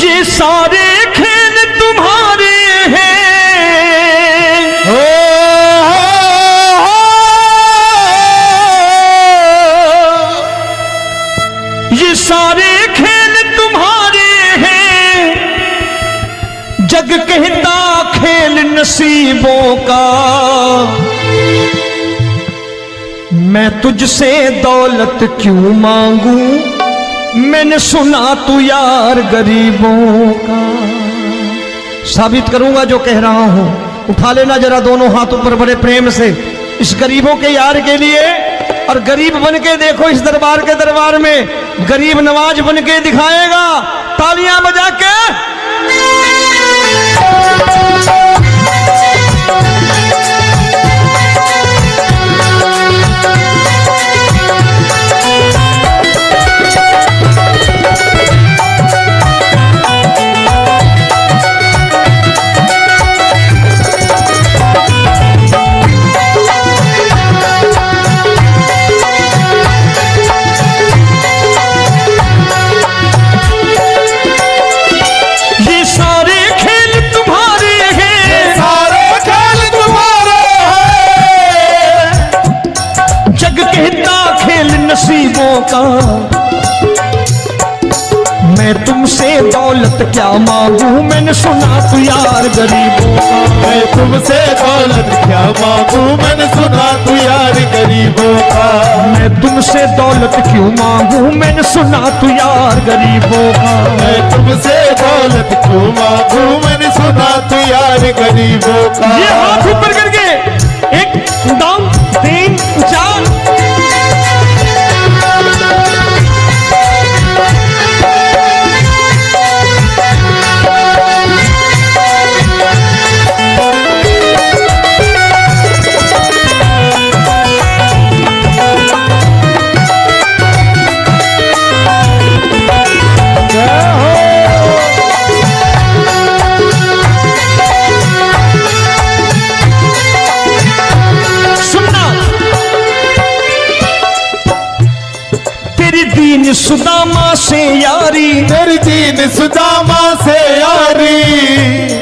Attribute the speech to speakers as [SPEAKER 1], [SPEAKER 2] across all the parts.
[SPEAKER 1] ये सारे खेल तुम्हारे हैं, ये सारे खेल तुम्हारे हैं, जग कहता खेल नसीबों का। मैं तुझसे दौलत क्यों मांगू, मैंने सुना तू यार गरीबों का। साबित करूंगा जो कह रहा हूं। उठा लेना जरा दोनों हाथों पर बड़े प्रेम से इस गरीबों के यार के लिए, और गरीब बन के देखो इस दरबार के दरबार में गरीब नवाज बन के दिखाएगा, तालियां बजा के। नसीबों का मैं तुमसे दौलत क्या मांगू, मैंने सुना तू यार गरीबों का।
[SPEAKER 2] मैं तुमसे दौलत क्या मांगू, मैंने सुना तू यार गरीबों का।
[SPEAKER 1] मैं तुमसे दौलत क्यों मांगू, मैंने सुना तू यार गरीबों का।
[SPEAKER 2] मैं तुमसे दौलत क्यों मांगू, मैंने सुना तू यार गरीबों का।
[SPEAKER 1] ये हाथ ऊपर करके एक दो तीन चार। सुदामा से यारी,
[SPEAKER 2] तेरी दीन सुदामा से यारी।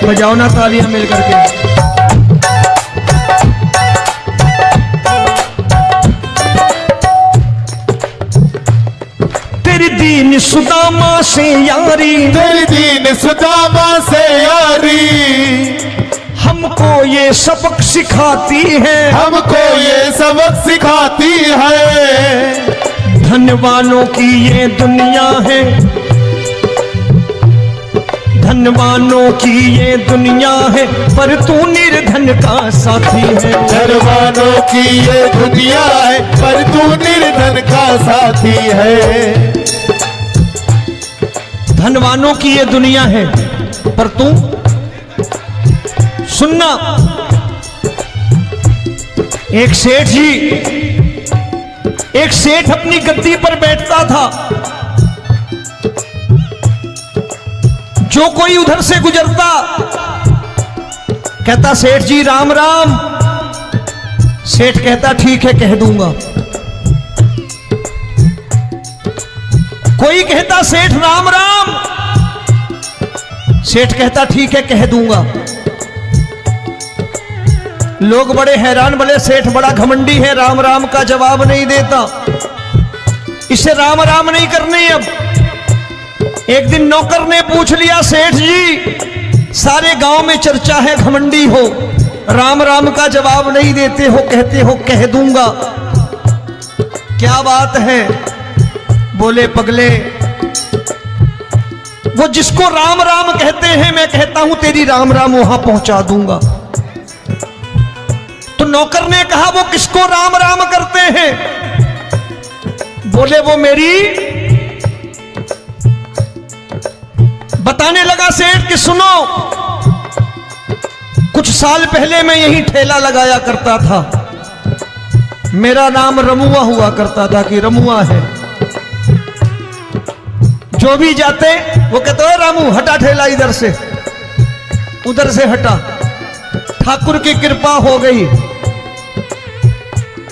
[SPEAKER 1] बजाओ ना तालियां मिल करके। तेरी दीन सुदामा से यारी,
[SPEAKER 2] तेरी दीन सुदामा से यारी।
[SPEAKER 1] हमको ये सबक सिखाती है,
[SPEAKER 2] हमको ये सबक सिखाती है।
[SPEAKER 1] धनवानों की ये दुनिया है, धनवानों की ये दुनिया है, पर तू निर्धन का साथी है।
[SPEAKER 2] धनवानों की ये दुनिया है, पर तू निर्धन का साथी है।
[SPEAKER 1] धनवानों की ये दुनिया है, पर तू सुनना। एक सेठ जी, एक सेठ अपनी गद्दी पर बैठता था। जो कोई उधर से गुजरता कहता सेठ जी राम राम। सेठ कहता ठीक है कह दूंगा। कोई कहता सेठ राम राम। सेठ कहता ठीक है कह दूंगा। लोग बड़े हैरान, बोले सेठ बड़ा घमंडी है, राम राम का जवाब नहीं देता, इसे राम राम नहीं करनी। अब एक दिन नौकर ने पूछ लिया सेठ जी सारे गांव में चर्चा है घमंडी हो, राम राम का जवाब नहीं देते हो, कहते हो कह दूंगा, क्या बात है? बोले पगले वो जिसको राम राम कहते हैं मैं कहता हूं तेरी राम राम वहां पहुंचा दूंगा। तो नौकर ने कहा वो किसको राम राम करते हैं? बोले वो मेरी। बताने लगा सेठ कि सुनो, कुछ साल पहले मैं यही ठेला लगाया करता था, मेरा नाम रमुआ हुआ करता था कि रमुआ है। जो भी जाते वो कहते हो रामू हटा ठेला इधर से, उधर से हटा। ठाकुर की कृपा हो गई,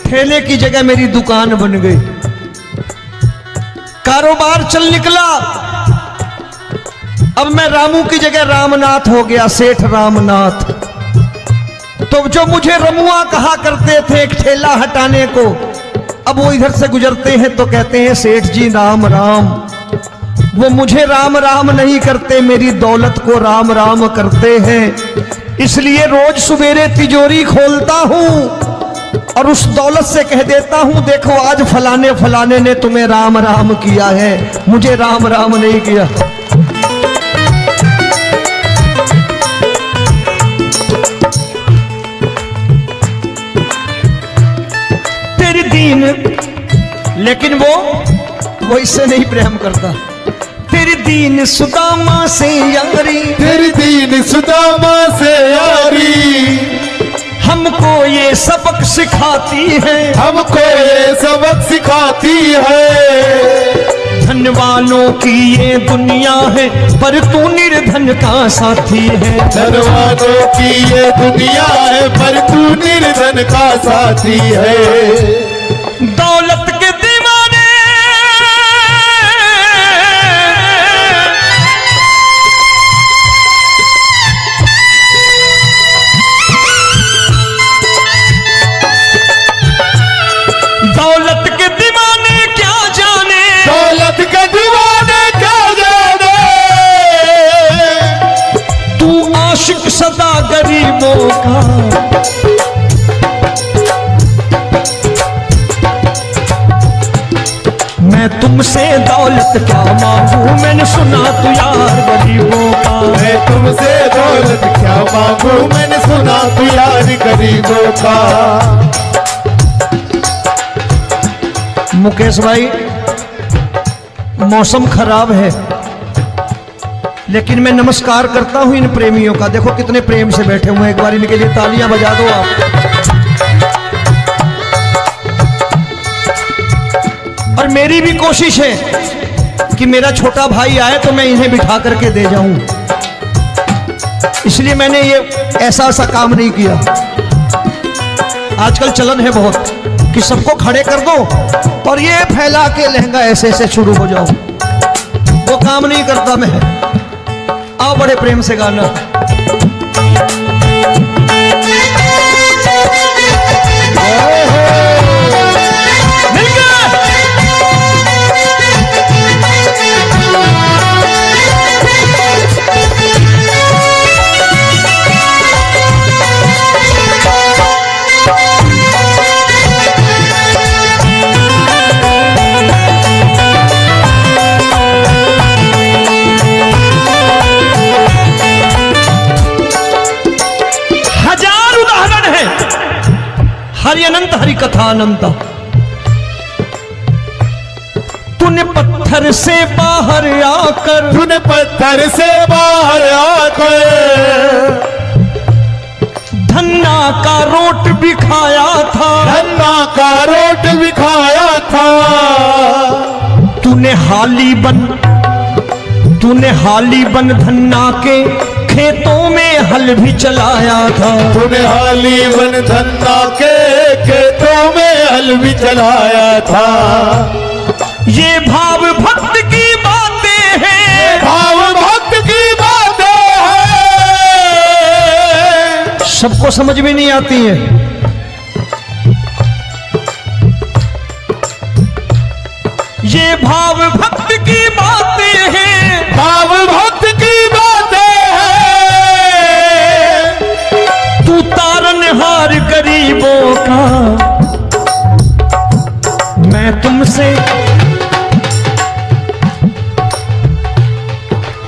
[SPEAKER 1] ठेले की जगह मेरी दुकान बन गई, कारोबार चल निकला। अब मैं रामू की जगह रामनाथ हो गया, सेठ रामनाथ। तो जो मुझे रमुआ कहा करते थे एक ठेला हटाने को, अब वो इधर से गुजरते हैं तो कहते हैं सेठ जी राम राम। वो मुझे राम राम नहीं करते, मेरी दौलत को राम राम करते हैं। इसलिए रोज सवेरे तिजोरी खोलता हूं और उस दौलत से कह देता हूं देखो आज फलाने फलाने ने तुम्हें राम राम किया है, मुझे राम राम नहीं किया। तेरी दीन, लेकिन वो इससे नहीं प्रेम करता। तेरी दीन सुदामा से यारी,
[SPEAKER 2] तेरी दीन सुदामा से यारी,
[SPEAKER 1] हमको ये सबक सिखाती है,
[SPEAKER 2] हमको ये सबक सिखाती है।
[SPEAKER 1] धन वालों की ये दुनिया है पर तू निर्धन का साथी है।
[SPEAKER 2] धन वालों की ये दुनिया है पर तू निर्धन का साथी है।
[SPEAKER 1] दौलत के दीवाने दौलत के दीवाने क्या जाने,
[SPEAKER 2] दौलत के दीवाने क्या जाने,
[SPEAKER 1] तू आशिक सदा गरीबों का। मैं तुमसे दौलत क्या मांगू, मैंने सुना तू यार गरीबों का।
[SPEAKER 2] मैं तुमसे दौलत क्या मांगू, मैंने सुना तू यार गरीबों का।
[SPEAKER 1] मुकेश भाई, मौसम खराब है लेकिन मैं नमस्कार करता हूं इन प्रेमियों का। देखो कितने प्रेम से बैठे हुए हैं, एक बार इनके लिए तालियां बजा दो आप। और मेरी भी कोशिश है कि मेरा छोटा भाई आए तो मैं इन्हें बिठा करके दे जाऊं, इसलिए मैंने ये ऐसा काम नहीं किया। आजकल चलन है बहुत कि सबको खड़े कर दो और ये फैला के लहंगा ऐसे ऐसे शुरू हो जाओ, वो काम नहीं करता मैं। आओ बड़े प्रेम से गाना। हरि अनंत हरि कथा अनंत। तूने पत्थर से बाहर आकर,
[SPEAKER 2] तूने पत्थर से बाहर आकर
[SPEAKER 1] धन्ना का रोट भी खाया था,
[SPEAKER 2] धन्ना का रोट भी खाया था।
[SPEAKER 1] तूने हाली बन धन्ना के खेतों में हल भी चलाया था।
[SPEAKER 2] तूने हाली बन धन्ना के खेतों में हल भी चलाया था।
[SPEAKER 1] ये भाव भक्त की बातें हैं,
[SPEAKER 2] भाव भक्त की बातें हैं,
[SPEAKER 1] सबको समझ में नहीं आती है। ये भाव भक्त की बातें हैं,
[SPEAKER 2] भाव भक्त की बातें हैं।
[SPEAKER 1] तू तारनहार गरीबों का, मैं तुमसे।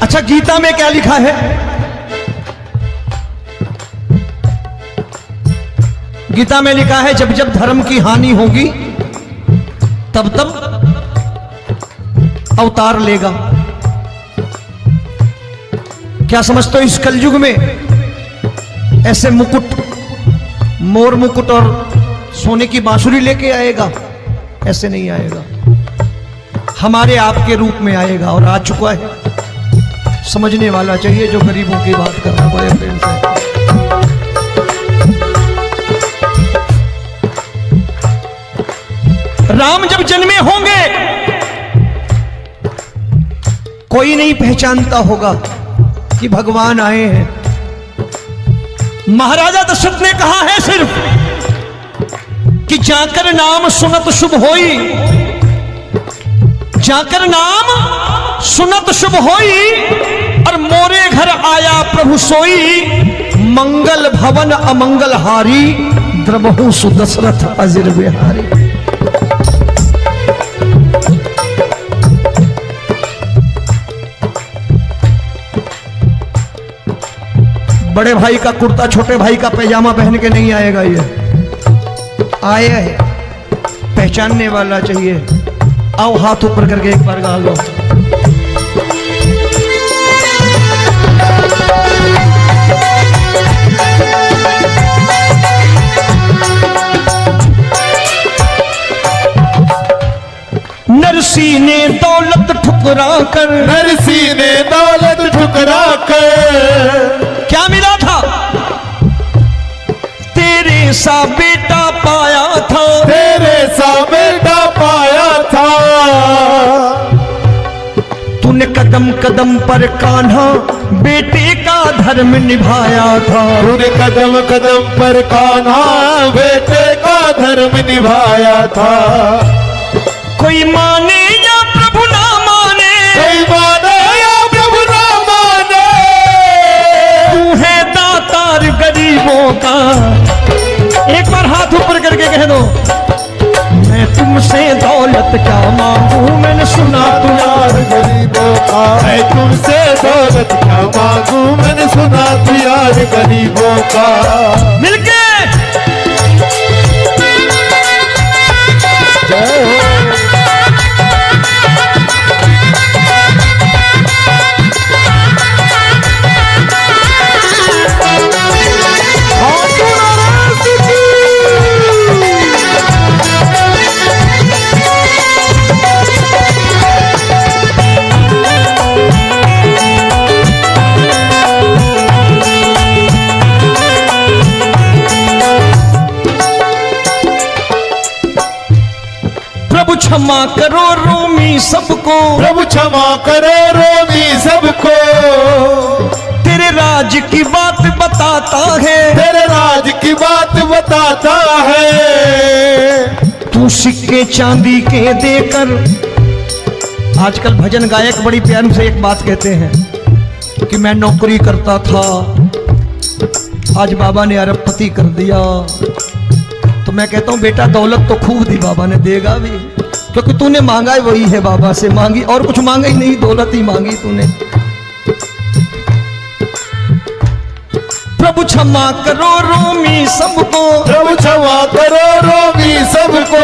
[SPEAKER 1] अच्छा, गीता में क्या लिखा है? गीता में लिखा है जब जब धर्म की हानि होगी तब तब अवतार लेगा। क्या समझते हो इस कलयुग में ऐसे मुकुट, मोर मुकुट और सोने की बांसुरी लेके आएगा? ऐसे नहीं आएगा, हमारे आपके रूप में आएगा और आ चुका है। समझने वाला चाहिए जो गरीबों की बात कर रहा है बड़े प्रेम से। राम जब जन्मे होंगे, कोई नहीं पहचानता होगा कि भगवान आए हैं। महाराजा दशरथ ने कहा है सिर्फ कि जाकर नाम सुनत शुभ होई, जाकर नाम सुनत शुभ होई, और मोरे घर आया प्रभु सोई, मंगल भवन अमंगल हारी, द्रबहु सुदशरथ अजिर बिहारी। बड़े भाई का कुर्ता छोटे भाई का पैजामा पहन के नहीं आएगा, ये आया है पहचानने वाला चाहिए। आओ हाथ ऊपर करके एक बार गा लो। नरसी ने दौलत ठुकरा कर,
[SPEAKER 2] नरसी ने दौलत ठुकरा कर,
[SPEAKER 1] क्या मिला था? तेरे सा बेटा पाया था,
[SPEAKER 2] तेरे सा बेटा पाया था।
[SPEAKER 1] तूने कदम कदम पर कान्हा बेटे का धर्म निभाया था,
[SPEAKER 2] तूने कदम कदम पर कान्हा बेटे का धर्म निभाया था।
[SPEAKER 1] कोई माने या प्रभु ना माने,
[SPEAKER 2] कोई माने या प्रभु ना माने,
[SPEAKER 1] तू है दातार गरीबों का। एक बार हाथ ऊपर करके कह दो, मैं तुमसे दौलत क्या मांगू, मैंने सुना तू यार
[SPEAKER 2] गरीबों का। मैं तुमसे दौलत क्या मांगू, मैंने सुना तू यार गरीबों का।
[SPEAKER 1] मिलके
[SPEAKER 2] जय हो।
[SPEAKER 1] क्षमा करो रोमी सबको,
[SPEAKER 2] प्रभु क्षमा करो रोमी सबको।
[SPEAKER 1] तेरे राज की बात बताता है,
[SPEAKER 2] तेरे राज की बात बताता है।
[SPEAKER 1] तू सिक्के चांदी के देकर, आजकल भजन गायक बड़ी प्यार से एक बात कहते हैं कि मैं नौकरी करता था, आज बाबा ने अरबपति कर दिया। तो मैं कहता हूं बेटा दौलत तो खूब दी बाबा ने, देगा भी, क्योंकि तूने मांगा है वही है, बाबा से मांगी और कुछ मांगा ही नहीं, दौलत ही मांगी तूने। प्रभु क्षमा करो रोमी सबको,
[SPEAKER 2] प्रभु क्षमा करो रोमी सबको।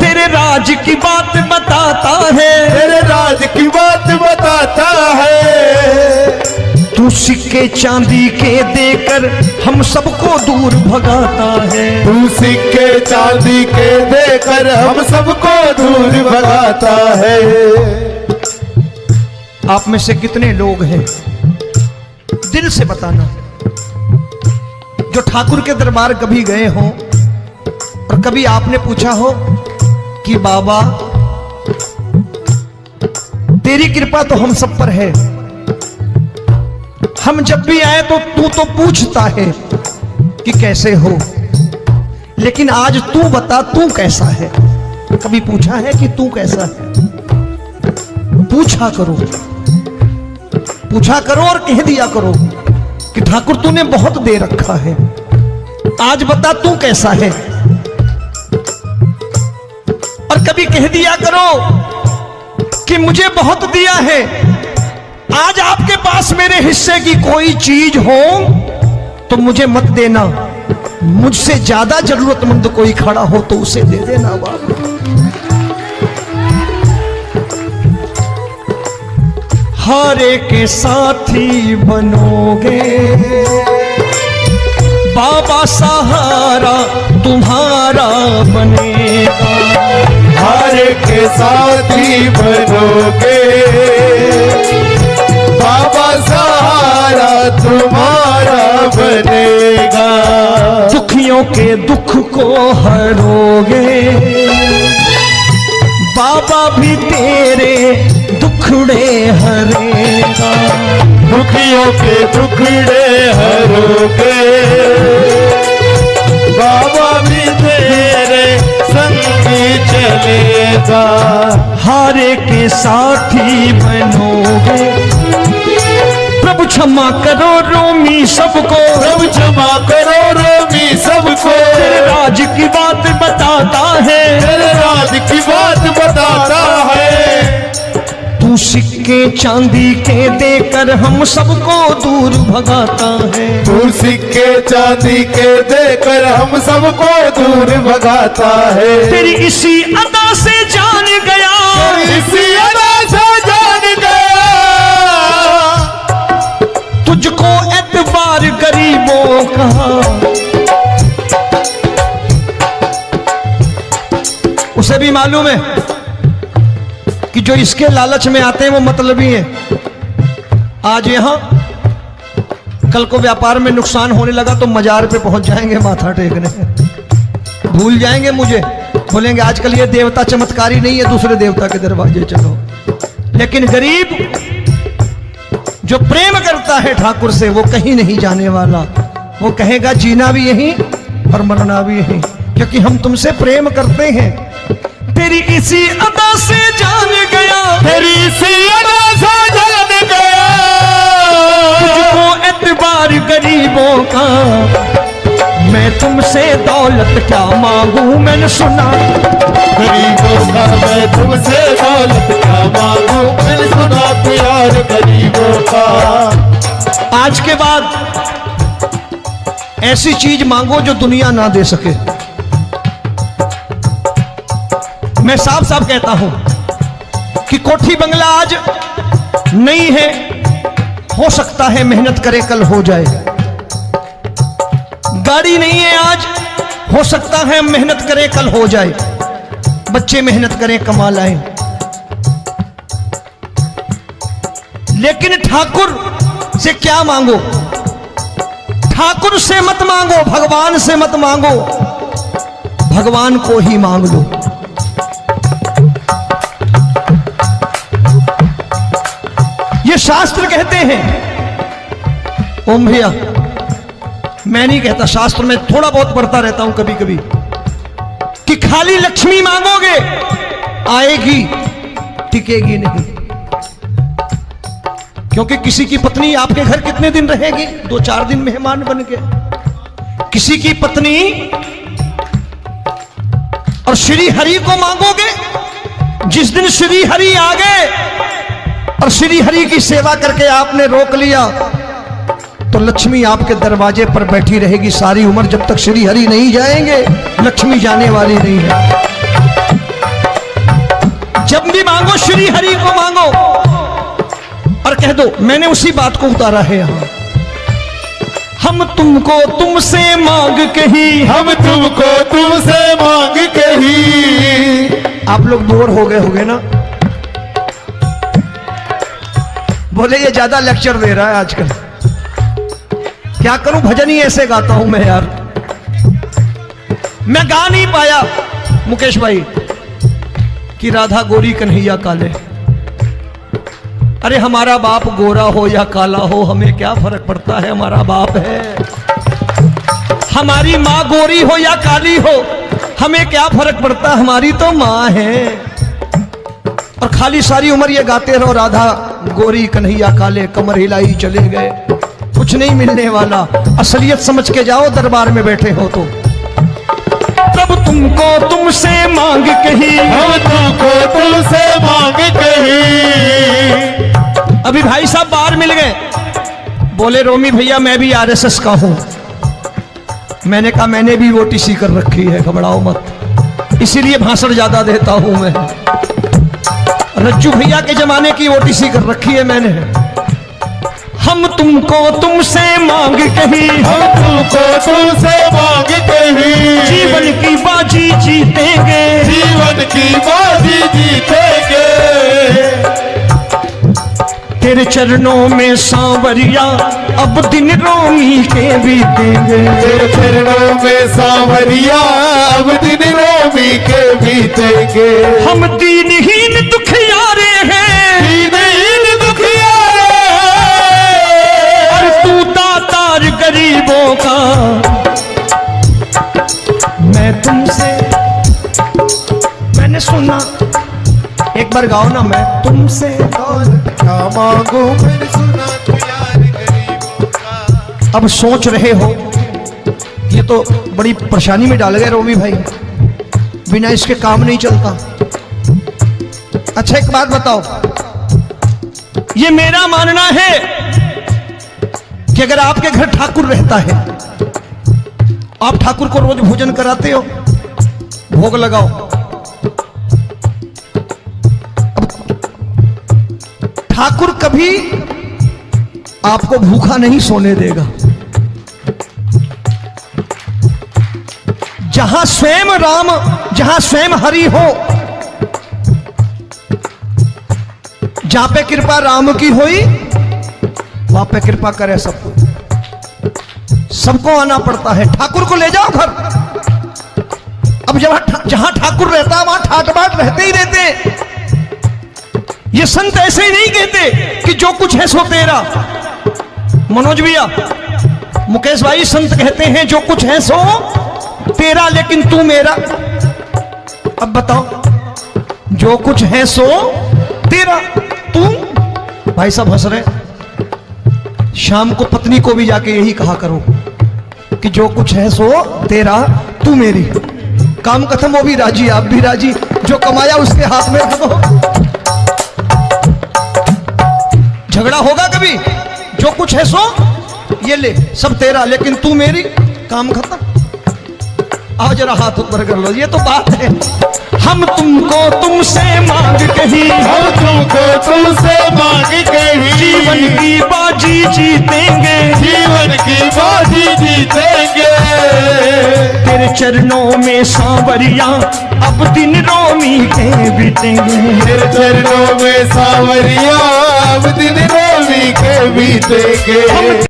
[SPEAKER 1] तेरे राज की बात बताता है,
[SPEAKER 2] तेरे राज की बात बताता है।
[SPEAKER 1] तू सिक्के चांदी के देकर हम सबको दूर भगाता है,
[SPEAKER 2] तू सिक्के चांदी के देकर हम सबको दूर भगाता है।
[SPEAKER 1] आप में से कितने लोग हैं, दिल से बताना, जो ठाकुर के दरबार कभी गए हो और कभी आपने पूछा हो कि बाबा तेरी कृपा तो हम सब पर है, हम जब भी आए तो तू तो पूछता है कि कैसे हो, लेकिन आज तू बता तू कैसा है। कभी पूछा है कि तू कैसा है? पूछा करो, पूछा करो और कह दिया करो कि ठाकुर तूने बहुत दे रखा है, आज बता तू कैसा है। और कभी कह दिया करो कि मुझे बहुत दिया है, आज आपके पास मेरे हिस्से की कोई चीज हो तो मुझे मत देना, मुझसे ज्यादा जरूरतमंद कोई खड़ा हो तो उसे दे देना बाबा। हारे के साथी बनोगे बाबा, सहारा तुम्हारा बनेगा।
[SPEAKER 2] हारे के साथी बनोगे बाबा, सहारा तुम्हारा बनेगा।
[SPEAKER 1] दुखियों के दुख को हरोगे बाबा, भी तेरे दुख दुखड़े हरेगा।
[SPEAKER 2] दुखियों के दुखड़े हरोगे, बाबा भी तेरे संगी चलेगा।
[SPEAKER 1] हारे के साथी बनोगे, प्रभु क्षमा करो रोमी सबको,
[SPEAKER 2] प्रभु क्षमा करो रोमी सबको।
[SPEAKER 1] तेरे राज की बात बताता है,
[SPEAKER 2] तेरे राज की बात बताता है।
[SPEAKER 1] तू सिक्के चांदी के देकर हम सबको दूर भगाता है।
[SPEAKER 2] तू सिक्के चांदी के देकर हम सबको दूर भगाता है।
[SPEAKER 1] तेरी इसी अदा से जान गया,
[SPEAKER 2] इसी अदा से जान गया,
[SPEAKER 1] तुझको एतबार गरीबों का। उसे भी मालूम है कि जो इसके लालच में आते हैं वो मतलबी हैं। आज यहां कल को व्यापार में नुकसान होने लगा तो मजार पे पहुंच जाएंगे माथा टेकने, भूल जाएंगे मुझे, बोलेंगे आजकल ये देवता चमत्कारी नहीं है, दूसरे देवता के दरवाजे चलो। लेकिन गरीब जो प्रेम करता है ठाकुर से वो कहीं नहीं जाने वाला। वो कहेगा जीना भी यहीं और मरना भी यहीं, क्योंकि हम तुमसे प्रेम करते हैं। तेरी इसी अदा से जान गया,
[SPEAKER 2] तेरी इसी अदा से जान गया,
[SPEAKER 1] तुझको एतबार गरीबों का। मैं तुमसे दौलत क्या मांगू, मैंने सुना
[SPEAKER 2] गरीबों का। मैं तुमसे दौलत क्या मांगू, मैंने सुना प्यार गरीबों का।
[SPEAKER 1] आज के बाद ऐसी चीज मांगो जो दुनिया ना दे सके। मैं साफ साफ कहता हूं कि कोठी बंगला आज नहीं है, हो सकता है मेहनत करे कल हो जाए। गाड़ी नहीं है आज, हो सकता है मेहनत करे कल हो जाए। बच्चे मेहनत करें कमा लाएं, लेकिन ठाकुर से क्या मांगो? ठाकुर से मत मांगो, भगवान से मत मांगो, भगवान को ही मांग लो। ये शास्त्र कहते हैं। ओम भैया, मैं नहीं कहता, शास्त्र में थोड़ा बहुत पढ़ता रहता हूं कभी कभी, कि खाली लक्ष्मी मांगोगे आएगी, टिकेगी नहीं। क्योंकि किसी की पत्नी आपके घर कितने दिन रहेगी? 2-4 दिन मेहमान बन के। किसी की पत्नी और श्री हरि को मांगोगे, जिस दिन श्री हरि आ गए और श्री हरि की सेवा करके आपने रोक लिया तो लक्ष्मी आपके दरवाजे पर बैठी रहेगी सारी उम्र। जब तक श्री हरि नहीं जाएंगे लक्ष्मी जाने वाली नहीं है। जब भी मांगो श्री हरि को मांगो और कह दो मैंने उसी बात को उतारा है यहां। हम तुमको तुमसे मांग कही,
[SPEAKER 2] हम तुमको तुमसे मांग कही।
[SPEAKER 1] आप लोग बोर हो गए होंगे ना, बोले ये ज्यादा लेक्चर दे रहा है आजकल। क्या करूं, भजन ही ऐसे गाता हूं मैं यार। मैं गा नहीं पाया मुकेश भाई कि राधा गोरी कन्हैया काले। अरे हमारा बाप गोरा हो या काला हो हमें क्या फर्क पड़ता है, हमारा बाप है। हमारी माँ गोरी हो या काली हो हमें क्या फर्क पड़ता, हमारी तो माँ है। और खाली सारी उम्र ये गाते रहो राधा गोरी कन्हैया काले, कमर हिलाई चले गए, कुछ नहीं मिलने वाला। असलियत समझ के जाओ दरबार में बैठे हो तो। तब तुमको तुमसे मांग कही,
[SPEAKER 2] हम तुमको तुमसे मांग कही।
[SPEAKER 1] अभी भाई साहब बाहर मिल गए, बोले रोमी भैया मैं भी आरएसएस का हूं। मैंने कहा मैंने भी ओटीसी कर रखी है, घबराओ मत, इसीलिए भाषण ज्यादा देता हूं मैं। रज्जू भैया के जमाने की ओटीसी कर रखी है मैंने। हम तुमको तुमसे मांग कही,
[SPEAKER 2] हम तुमको तुमसे मांग कही।
[SPEAKER 1] जीवन की बाजी जीतेंगे,
[SPEAKER 2] जीवन की बाजी जीतेंगे।
[SPEAKER 1] तेरे चरणों में सांवरिया अब दिन रोमी के बीतेंगे।
[SPEAKER 2] तेरे चरणों में सांवरिया अब दिन रोमी के बीतेंगे।
[SPEAKER 1] हम दीनहीन दुखियारे हैं,
[SPEAKER 2] दीन
[SPEAKER 1] एक बार गाओ ना, मैं तुमसे
[SPEAKER 2] दौलत क्या मांगू मैंने सुना तू यार गरीबों का।
[SPEAKER 1] अब सोच रहे हो ये तो बड़ी परेशानी में डाल गए रोमी भाई, बिना इसके काम नहीं चलता। अच्छा एक बात बताओ, ये मेरा मानना है कि अगर आपके घर ठाकुर रहता है, आप ठाकुर को रोज भोजन कराते हो, भोग लगाओ, अब ठाकुर कभी आपको भूखा नहीं सोने देगा। जहां स्वयं राम, जहां स्वयं हरि हो, जहां पे कृपा राम की हुई वहां पे कृपा करे सबको, सबको आना पड़ता है। ठाकुर को ले जाओ घर। अब जहां ठाकुर रहता है वहां ठाट बाट रहते ही रहते। ये संत ऐसे ही नहीं कहते कि जो कुछ है सो तेरा। मनोज भैया, मुकेश भाई, संत कहते हैं जो कुछ है सो तेरा लेकिन तू मेरा। अब बताओ, जो कुछ है सो तेरा, तू। भाई साहब हंस रहे। शाम को पत्नी को भी जाके यही कहा करो कि जो कुछ है सो तेरा, तू मेरी। काम खत्म, वो भी राजी, आप भी राजी। जो कमाया उसके हाथ में रख दो। झगड़ा होगा कभी? जो कुछ है सो ये ले, सब तेरा लेकिन तू मेरी। काम खत्म। आओ जरा हाथ ऊपर कर लो, ये तो बात है। हम तुमको तुमसे मांग कहीं,
[SPEAKER 2] हम तुमको तुमसे मांग कहीं,
[SPEAKER 1] जीवन की बाजी जीतेंगे,
[SPEAKER 2] जीवन की बाजी जीतेंगे।
[SPEAKER 1] तेरे चरणों में सांवरिया अब दिन रोमी के बीतेंगे।
[SPEAKER 2] तेरे चरणों में सांवरिया अब दिन रोमी के बीतेंगे।